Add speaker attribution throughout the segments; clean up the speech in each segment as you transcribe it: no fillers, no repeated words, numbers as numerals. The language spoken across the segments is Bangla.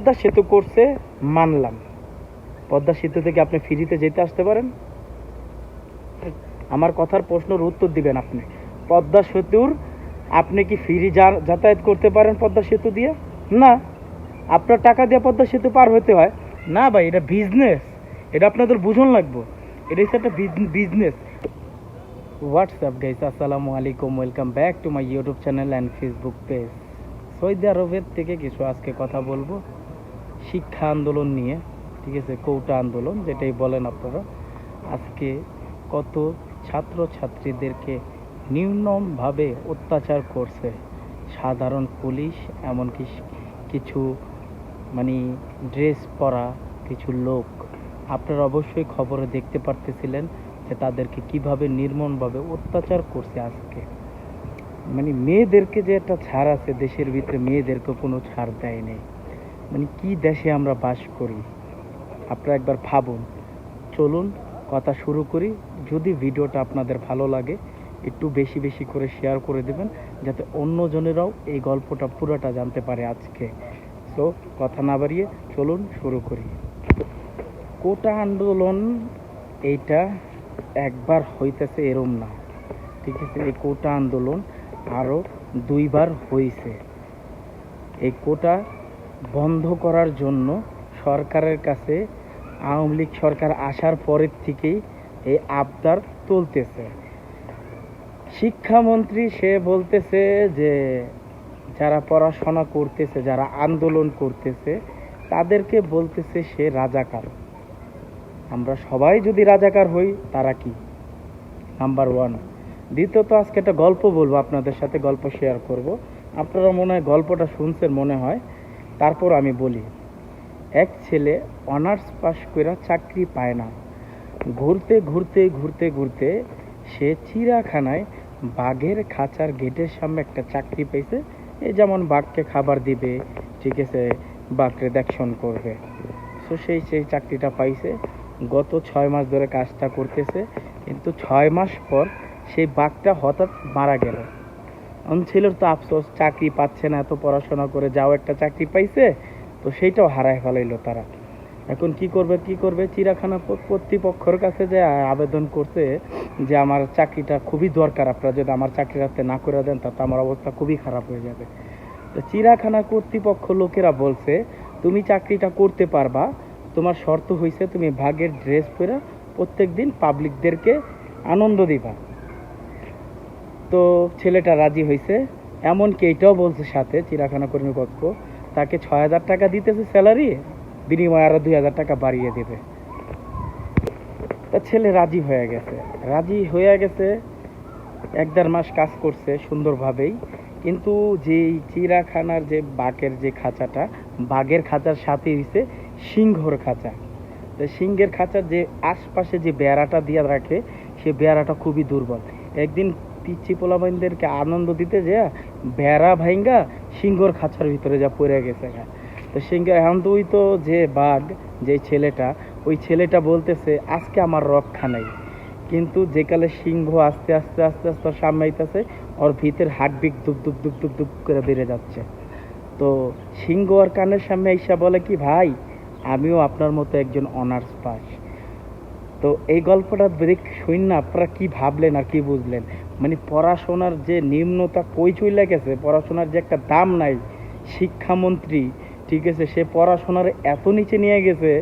Speaker 1: পদ্মা সেতু করছে মানলাম, পদ্মা সেতু থেকে আপনি ফ্রিতে যেতে আসতে পারেন? আমার কথার প্রশ্নের উত্তর দিবেন আপনি। পদ্মা সেতুর আপনি কি ফ্রি যাতায়াত করতে পারেন পদ্মা সেতু দিয়ে? না, আপনার টাকা দিয়ে পদ্মা সেতু পার হতে হয়। না ভাই, এটা বিজনেস, এটা আপনাদের বুঝন লাগবো। এটা হচ্ছে একটা বিজনেস। হোয়াটসঅ্যাপ গাইস, আসসালামু আলাইকুম, welcome back to my YouTube channel and Facebook page. Saudi আরবের থেকে কিছু আজকে কথা বলবো শিক্ষা আন্দোলন নিয়ে, ঠিক আছে, কোটা আন্দোলন যেটাই বলেন আপনারা। আজকে কত ছাত্রছাত্রীদেরকে নির্মমভাবে অত্যাচার করছে সাধারণ পুলিশ, এমনকি কিছু মানে ড্রেস পরা কিছু লোক। আপনারা অবশ্যই খবরে দেখতে পারতেছিলেন যে তাদেরকে কিভাবে নির্মমভাবে অত্যাচার করছে আজকে। মানে মেয়েদেরকে যে একটা ছাড় আছে দেশের ভিতরে, মেয়েদেরকে কোনো ছাড় দেয় নেই। মানে কি দেশে আমরা বাস করি আপনারা একবার ভাবুন। চলুন কথা শুরু করি। যদি ভিডিওটা আপনাদের ভালো লাগে একটু বেশি বেশি করে শেয়ার করে দেবেন, যাতে অন্যজনেরাও এই গল্পটা পুরোটা জানতে পারে আজকে। সো কথা না বাড়িয়ে চলুন শুরু করি। কোটা আন্দোলন এইটা একবার হইতেছে এরম না, ঠিক আছে। এই কোটা আন্দোলন আরও দুইবার হয়েছে। এই কোটা বন্ধ করার জন্য সরকারের কাছে আওয়ামী লীগ সরকার আসার পরের থেকেই এই আবদার তুলতেছে। শিক্ষামন্ত্রী সে বলতেছে যে যারা পড়াশোনা করতেছে, যারা আন্দোলন করতেছে, তাদেরকে বলতেছে সে রাজাকার। আমরা সবাই যদি রাজাকার হই, তারা কি? Number one. দ্বিতীয়ত, আজকে একটা গল্প বলবো আপনাদের সাথে, গল্প শেয়ার করব। আপনারা মনে হয় গল্পটা শুনছেন মনে হয়, তারপর আমি বলি। এক ছেলে অনার্স পাশ করে চাকরি পায় না। ঘুরতে ঘুরতে ঘুরতে ঘুরতে সে চিড়িয়াখানায় বাঘের খাঁচার গেটের সামনে একটা চাকরি পেয়েছে। এই যেমন বাঘকে খাবার দিবে, ঠিক আছে, বাঘকে দেখশন করবে। তো সেই চাকরিটা পাইছে। গত 6 মাস ধরে কাজটা করতেছে, কিন্তু 6 মাস পর সেই বাঘটা হঠাৎ মারা গেল। ছেলের তো আফসোস, চাকরি পাচ্ছে না, এত পড়াশোনা করে যাও একটা চাকরি পাইছে, তো সেইটাও হারায় ফেলাইলো তারা। এখন কি করবে? চিড়িয়াখানা কর্তৃপক্ষের কাছে যে আবেদন করছে যে আমার চাকরিটা খুবই দরকার, আপনারা যদি আমার চাকরি রাখতে না করে দেন তাতে আমার অবস্থা খুবই খারাপ হয়ে যাবে। তো চিড়িয়াখানা কর্তৃপক্ষ লোকেরা বলছে তুমি চাকরিটা করতে পারবা, তোমার শর্ত হয়েছে তুমি ভাগের ড্রেস পরে প্রত্যেক দিন পাবলিকদেরকে আনন্দ দিবা। তো ছেলেটা রাজি হয়েছে। এমনকি এইটাও বলছে সাথে চিড়িয়াখানা কর্তৃপক্ষ তাকে 6,000 টাকা দিতেছে স্যালারি, বিনিময়ে আরও 2,000 টাকা বাড়িয়ে দেবে। তা ছেলে রাজি হয়ে গেছে। 1-1.5 মাস কাজ করছে সুন্দরভাবেই। কিন্তু যেই চিড়িয়াখানার যে বাঘের যে খাঁচাটা, বাঘের খাঁচার সাথে হয়েছে সিংহর খাঁচা। তো সিংহের খাঁচার যে আশপাশে যে বেড়াটা দিয়ে রাখে, সে বেড়াটা খুবই দুর্বল। একদিন পিচ্ছি পোলাপাইনদেরকে আনন্দ দিতে যে বেড়া ভাঙ্গা সিংহর খাঁচার ভিতরে যা পড়ে গেছে। তো সিংহ এখন তো ওই তো যে বাঘ, যে ছেলেটা, ওই ছেলেটা বলতেছে আজকে আমার রক্ষা নাই। কিন্তু যেকালে সিংহ আস্তে আস্তে আস্তে আস্তে সামনে আইতেছে, ওর ভিতর হার্টবিট দুপ দুপ দুপ দুপ দুপ করে বেড়ে যাচ্ছে। তো সিংহ আর কানের সামনে আইসা বলে কি, ভাই আমিও আপনার মতো একজন অনার্স পাস। তো এই গল্পটা শুন না, আপনারা কি ভাবলেন আর কি বুঝলেন? মানে পড়াশোনার যে নিম্নতা কই চলে গেছে, পড়াশোনার যে একটা দাম নাই। শিক্ষামন্ত্রী, ঠিক আছে, সে পড়াশোনার এত নিচে নিয়ে গেছে,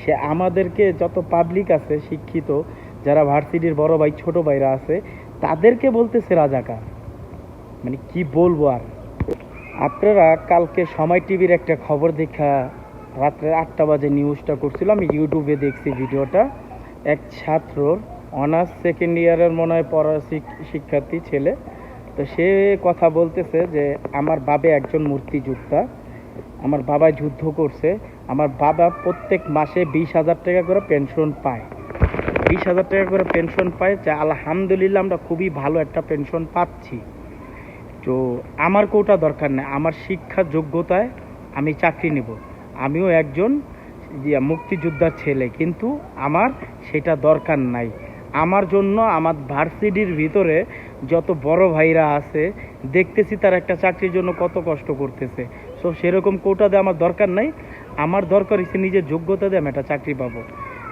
Speaker 1: সে আমাদেরকে যত পাবলিক আছে শিক্ষিত, যারা ভার্সিটির বড় ভাই ছোট ভাইরা আছে, তাদেরকে বলতেছে রাজাকার। মানে কি বলবো আর। আপনারা কালকে সময় টিভির একটা খবর দেখা রাত্রে 8টা বাজে নিউজটা করছিল, আমি ইউটিউবে দেখছি ভিডিওটা। এক ছাত্রর অনার্স সেকেন্ড ইয়ারের মনে হয় পড়া শিক্ষার্থী ছেলে, তো সে কথা বলতেছে যে আমার বাবা একজন মুক্তিযোদ্ধা, আমার বাবা যুদ্ধ করছে, আমার বাবা প্রত্যেক মাসে 20,000 টাকা করে পেনশন পায়। 20,000 টাকা করে পেনশন পায়, যা আলহামদুলিল্লাহ আমরা খুবই ভালো একটা পেনশন পাচ্ছি। তো আমার কোটা দরকার নেই, আমার শিক্ষার যোগ্যতায় আমি চাকরি নেব। আমিও একজন মুক্তিযোদ্ধার ছেলে, কিন্তু আমার সেটা দরকার নাই। আমার জন্য আমার ভার্সিটির ভিতরে যত বড় ভাইরা আছে দেখতেছি তারা একটা চাকরির জন্য কত কষ্ট করতেছে। সো সেরকম কোটা দিয়ে আমার দরকার নাই, আমার দরকার হচ্ছে নিজের যোগ্যতা দিয়ে আমি একটা চাকরি পাবো।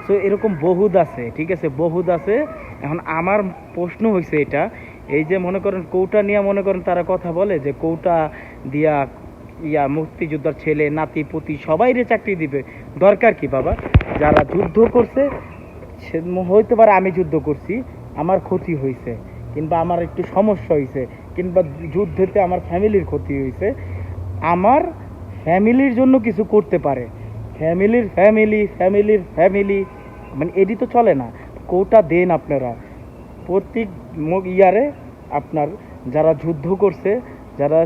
Speaker 1: সো এরকম বহুত আছে, ঠিক আছে, বহুত আছে। এখন আমার প্রশ্ন হয়েছে এটা, এই যে মনে করেন কৌটা নিয়ে মনে করেন তারা কথা বলে যে কৌটা দিয়া মুক্তিযোদ্ধার ছেলে নাতি পুতি সবাইরে চাকরি দিবে। দরকার কি বাবা? যারা যুদ্ধ করছে, হইতে পারে আমি যুদ্ধ করছি, আমার ক্ষতি হয়েছে, কিংবা আমার একটু সমস্যা হয়েছে, কিংবা যুদ্ধেতে আমার ফ্যামিলির ক্ষতি হয়েছে, আমার ফ্যামিলির জন্য কিছু করতে পারে। ফ্যামিলির ফ্যামিলি মানে এটি তো চলে না। কোটা দেন আপনারা প্রত্যেক ইয়ারে, আপনার যারা যুদ্ধ করছে, যারা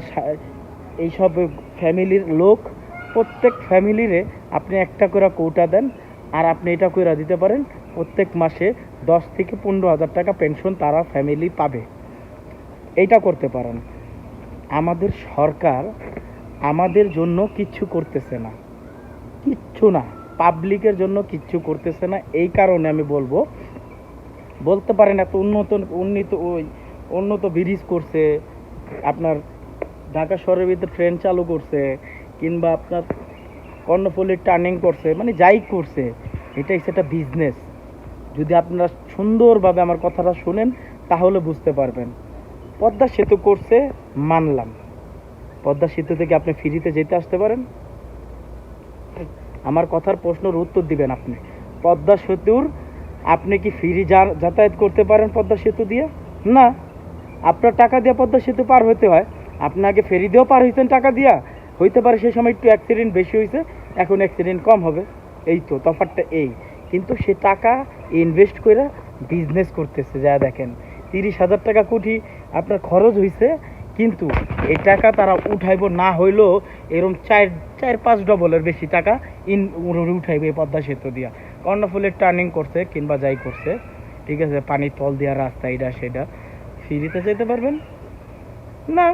Speaker 1: এইসব ফ্যামিলির লোক, প্রত্যেক ফ্যামিলিরে আপনি একটা করে কোটা দেন। আর আপনি এটা করে দিতে পারেন প্রত্যেক মাসে 10 থেকে 15 হাজার টাকা পেনশন তারা ফ্যামিলি পাবে। এইটা করতে পারেন। আমাদের সরকার আমাদের জন্য কিচ্ছু করতেছে না, কিচ্ছু না, পাবলিকের জন্য কিচ্ছু করতেছে না। এই কারণে আমি বলতে পারেন এত উন্নত ব্রিজ করছে, আপনার ঢাকা শহরের ভিতরে ট্রেন চালু করছে, কিংবা আপনার কর্ণফুলীর টার্নিং করছে, মানে যাই করছে, এটাই সেটা বিজনেস। যদি আপনারা সুন্দরভাবে আমার কথাটা শুনেন তাহলে বুঝতে পারবেন। পদ্মা সেতু করছে, মানলাম। পদ্মা সেতু থেকে আপনি ফ্রিতে যেতে আসতে পারেন? আমার কথার প্রশ্নের উত্তর দিবেন আপনি। পদ্মা সেতুর আপনি কি ফ্রি যাতায়াত করতে পারেন পদ্মা সেতু দিয়ে? না। আপনার টাকা দিয়ে পদ্মা সেতু পার হতে হয়। আপনি আগে ফেরি দিয়েও পার হয়েছেন টাকা দিয়া, হইতে পারে সেই সময় একটু অ্যাক্সিডেন্ট বেশি হয়েছে, এখন অ্যাক্সিডেন্ট কম হবে, এই তো তফাৎটা এই। কিন্তু সে টাকা ইনভেস্ট করে বিজনেস করতেছে। যা দেখেন 30,000 টাকা কোটি আপনার খরচ হয়েছে, কিন্তু এই টাকা তারা উঠাইব না হইলেও এরকম 4-5 ডবলের বেশি টাকা উঠাইবে এই পদ্মা সেতু দিয়া। কর্ণফুলের টার্নিং করছে কিংবা যাই করছে, ঠিক আছে, পানির তল দিয়া রাস্তা, এটা সেটা ফ্রিতে যেতে পারবেন না।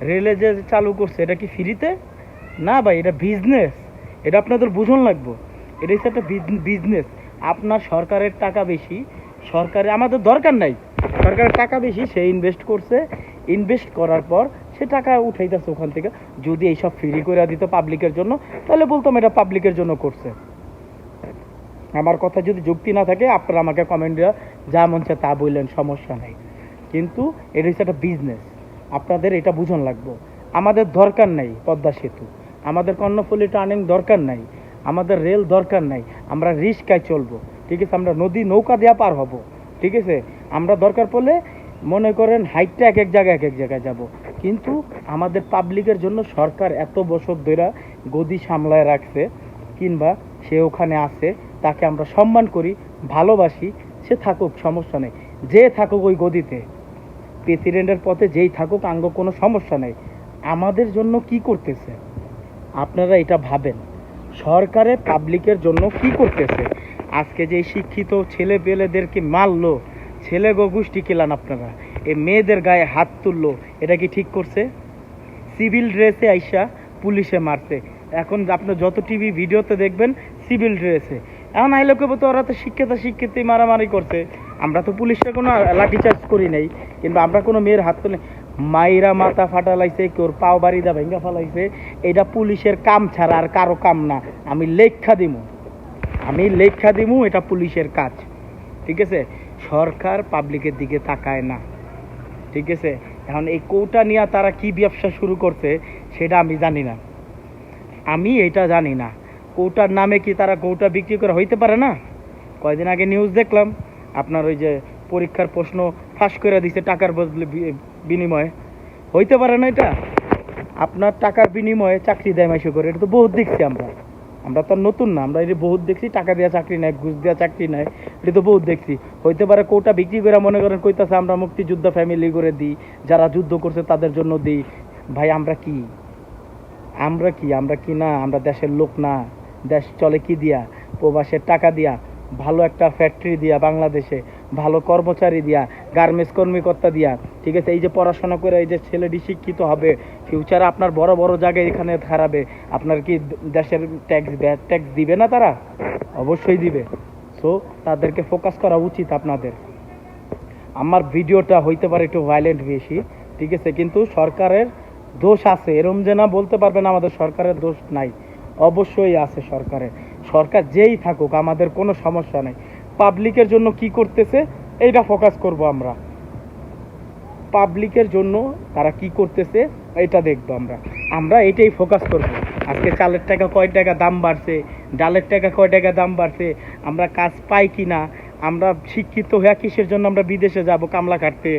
Speaker 1: রেলে যে চালু করছে এটা কি ফ্রিতে? না ভাই, এটা বিজনেস। এটা আপনাদের বুঝন লাগবো। এটা হচ্ছে একটা বিজনেস। আপনার সরকারের টাকা বেশি, সরকারের আমাদের দরকার নাই, সরকারের টাকা বেশি, সে ইনভেস্ট করছে, ইনভেস্ট করার পর সে টাকা উঠাইতেছে ওখান থেকে। যদি এইসব ফ্রি করে দিত পাবলিকের জন্য, তাহলে বলতাম এটা পাবলিকের জন্য করছে। আমার কথা যদি যুক্তি না থাকে আপনারা আমাকে কমেন্টে যা মন চায় তা বললেন, সমস্যা নাই। কিন্তু এটা হচ্ছে একটা বিজনেস, আপনাদের এটা বুঝন লাগবো। আমাদের দরকার নাই পদ্মা সেতু, আমাদের কর্ণফুলী টার্নিং দরকার নাই, আমাদের রেল দরকার নাই, আমরা রিস্কায় চলবো, ঠিক আছে, আমরা নদী নৌকা দেওয়া পার হব, ঠিক আছে। আমরা দরকার পড়লে মনে করেন হাইটটা এক এক জায়গায় যাব। কিন্তু আমাদের পাবলিকের জন্য সরকার এত বছর ধরে গদি সামলায় রাখছে, কিংবা সে ওখানে আছে, তাকে আমরা সম্মান করি, ভালোবাসি, সে থাকুক, সমস্যা নেই। যে থাকুক ওই গদিতে, প্রেসিডেন্টের পথে যেই থাকুক, আঙ্গ কোনো সমস্যা নেই। আমাদের জন্য কি করতেছে আপনারা এটা ভাবেন। সরকারে পাবলিকের জন্য কি করতেছে? আজকে যে শিক্ষিত ছেলে পেলেদেরকে মারলো, ছেলে গোষ্ঠী কেলান আপনারা, এই মেয়েদের গায়ে হাত তুললো, এটা কি ঠিক করছে? সিভিল ড্রেসে আইসা পুলিশে মারছে। এখন আপনি যত টিভি ভিডিওতে দেখবেন সিভিল ড্রেসে। এখন আইলে কেবো তো ওরা তো শিক্ষিতই মারামারি করছে, আমরা তো পুলিশে কোনো লাঠিচার্জ করি নাই, কিংবা আমরা কোনো মেয়ের হাত তুলে মাইরা মাথা ফাটালাইছে, কেউ পাও বাড়ি দা ভেঙ্গা ফালাইছে। এটা পুলিশের কাম ছাড়া আর কারো কাম না। আমি লেখা দিমু, এটা পুলিশের কাজ, ঠিক আছে। সরকার পাবলিকের দিকে তাকায় না, ঠিক আছে। এখন এই কৌটা নিয়ে তারা কি ব্যবসা শুরু করছে সেটা আমি জানি না। কৌটার নামে কি তারা কৌটা বিক্রি করে হইতে পারে না? কয়দিন আগে নিউজ দেখলাম, আপনার ওই যে পরীক্ষার প্রশ্ন ফাঁস করে দিছে টাকার বদলে বিনিময়ে, হইতে পারে না এটা? আপনার টাকার বিনিময়ে চাকরি দেয় মাইশো করে, এটা তো বহুত দেখছি আমরা তো নতুন না, আমরা এটা বহুত দেখছি। টাকা দেওয়া চাকরি নেয়, ঘুষ দেওয়া চাকরি নেয়, এটা তো বহুত দেখছি। হইতে পারে কৌটা বিক্রি করে মনে করেন কইতাছে আমরা মুক্তিযোদ্ধা ফ্যামিলি করে দিই, যারা যুদ্ধ করছে তাদের জন্য দিই। ভাই আমরা কি না? আমরা দেশের লোক না? দেশ চলে কি দিয়া? প্রবাসের টাকা দিয়া, ভালো একটা ফ্যাক্টরি দিয়া, বাংলাদেশে ভালো কর্মচারী দিয়া, গার্মেন্টস কর্মকর্তা দিয়া, ঠিক আছে। এই যে পড়াশোনা করে এই যে ছেলেটি শিক্ষিত হবে, ফিউচারে আপনার বড় বড় জায়গায় এখানে হারাবে, আপনার কি দেশের ট্যাক্স দিবে না তারা? অবশ্যই দিবে। সো তাদেরকে ফোকাস করা উচিত আপনাদের। আমার ভিডিওটা হইতে পারে একটু ভায়োলেন্ট বেশি, ঠিক আছে, কিন্তু সরকারের দোষ আছে, এরম যে না বলতে পারবেন আমাদের সরকারের দোষ নাই, অবশ্যই আছে সরকারের। সরকার যেই থাকুক আমাদের কোনো সমস্যা নেই। পাবলিকের জন্য কি করতেছে এইটা ফোকাস করব আমরা। পাবলিকের জন্য তারা কি করতেছে এটা দেখবো আমরা। আমরা এটাই ফোকাস করব। আজকে চালের টাকা কয় টাকা দাম বাড়ছে, ডালের টাকা কয় টাকা দাম বাড়ছে, আমরা কাজ পাই কি না, আমরা শিক্ষিত হয়ে কিসের জন্য আমরা বিদেশে যাব কামলা কাটতে,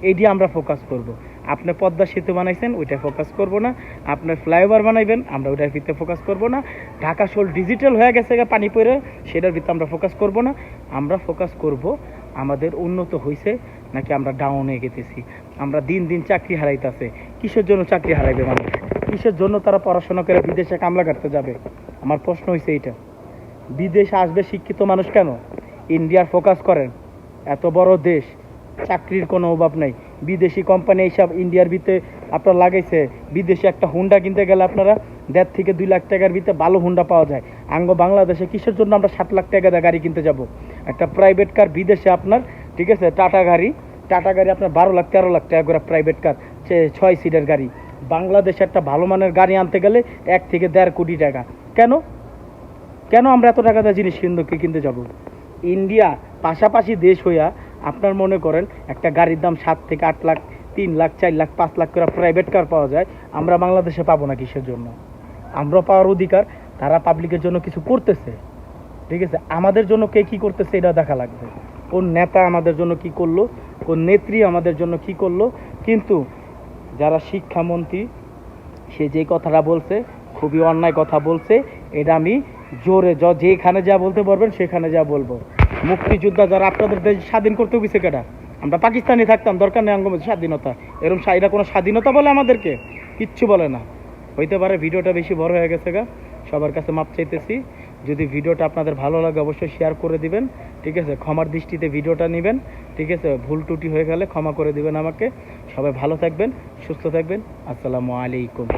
Speaker 1: এইটি আমরা ফোকাস করব। আপনি পদ্মা সেতু বানাইছেন ওইটা ফোকাস করব না, আপনার ফ্লাইওভার বানাইবেন আমরা ওইটার ভিতরে ফোকাস করব না, ঢাকা শোল ডিজিটাল হয়ে গেছে পানি পড়ে সেটার ভিতরে আমরা ফোকাস করব না। আমরা ফোকাস করব আমাদের উন্নত হয়েছে নাকি আমরা ডাউনে গেতেছি। আমরা দিন দিন চাকরি হারাইতেছে। কিসের জন্য চাকরি হারাইবে মানুষ? কিসের জন্য তারা পড়াশোনা করে বিদেশে কামলা কাটতে যাবে? আমার প্রশ্ন হয়েছে এইটা। বিদেশে আসবে শিক্ষিত মানুষ কেন? ইন্ডিয়ার ফোকাস করেন, এত বড় দেশ, চাকরির কোনো অভাব নাই। বিদেশি কোম্পানি এইসব ইন্ডিয়ার ভিতরে আপনার লাগাইছে। বিদেশে একটা হুন্ডা কিনতে গেলে আপনারা 1.5 থেকে 2 লাখ টাকার ভিতরে ভালো হুন্ডা পাওয়া যায়। আঙ্গ বাংলাদেশে কিসের জন্য আমরা 7 লাখ টাকা দিয়ে গাড়ি কিনতে যাব? একটা প্রাইভেট কার বিদেশে আপনার, ঠিক আছে, টাটা গাড়ি আপনার 12 লাখ 13 লাখ টাকা করে প্রাইভেট কার, 6 সিটের গাড়ি। বাংলাদেশে একটা ভালো মানের গাড়ি আনতে গেলে 1 থেকে 1.5 কোটি টাকা। কেন কেন আমরা এত টাকা দিয়ে জিনিস কিনতে যাব? ইন্ডিয়া পাশাপাশি দেশ হইয়া আপনার মনে করেন একটা গাড়ির দাম 7 থেকে 8 লাখ, 3 লাখ, 4 লাখ, 5 লাখ করে প্রাইভেট কার পাওয়া যায়। আমরা বাংলাদেশে পাবো না কিসের জন্য? আমরা পাওয়ার অধিকার। তারা পাবলিকের জন্য কিছু করতেছে, ঠিক আছে, আমাদের জন্য কে কি করতেছে এটা দেখা লাগবে। কোন নেতা আমাদের জন্য কি করলো, কোন নেত্রী আমাদের জন্য কি করলো। কিন্তু যারা শিক্ষামন্ত্রী, সে যে কথাটা বলছে খুবই অন্যায় কথা বলছে। এটা আমি জোরে যেখানে যা বলতে পারবেন সেখানে যা বলবো। মুক্তিযোদ্ধা যারা আপনাদের দেশ স্বাধীন করতে গেছে কেটা? আমরা পাকিস্তানি থাকতাম, দরকার নেই আঙ্গমের স্বাধীনতা। এরকম এটা কোনো স্বাধীনতা বলে আমাদেরকে? কিচ্ছু বলে না। হইতে পারে ভিডিওটা বেশি বড় হয়ে গেছে গা, সবার কাছে মাপ চাইতেছি। যদি ভিডিওটা আপনাদের ভালো লাগে অবশ্যই শেয়ার করে দিবেন, ঠিক আছে। ক্ষমার দৃষ্টিতে ভিডিওটা নেবেন, ঠিক আছে। ভুল ত্রুটি হয়ে গেলে ক্ষমা করে দিবেন আমাকে। সবাই ভালো থাকবেন, সুস্থ থাকবেন। আসসালামু আলাইকুম।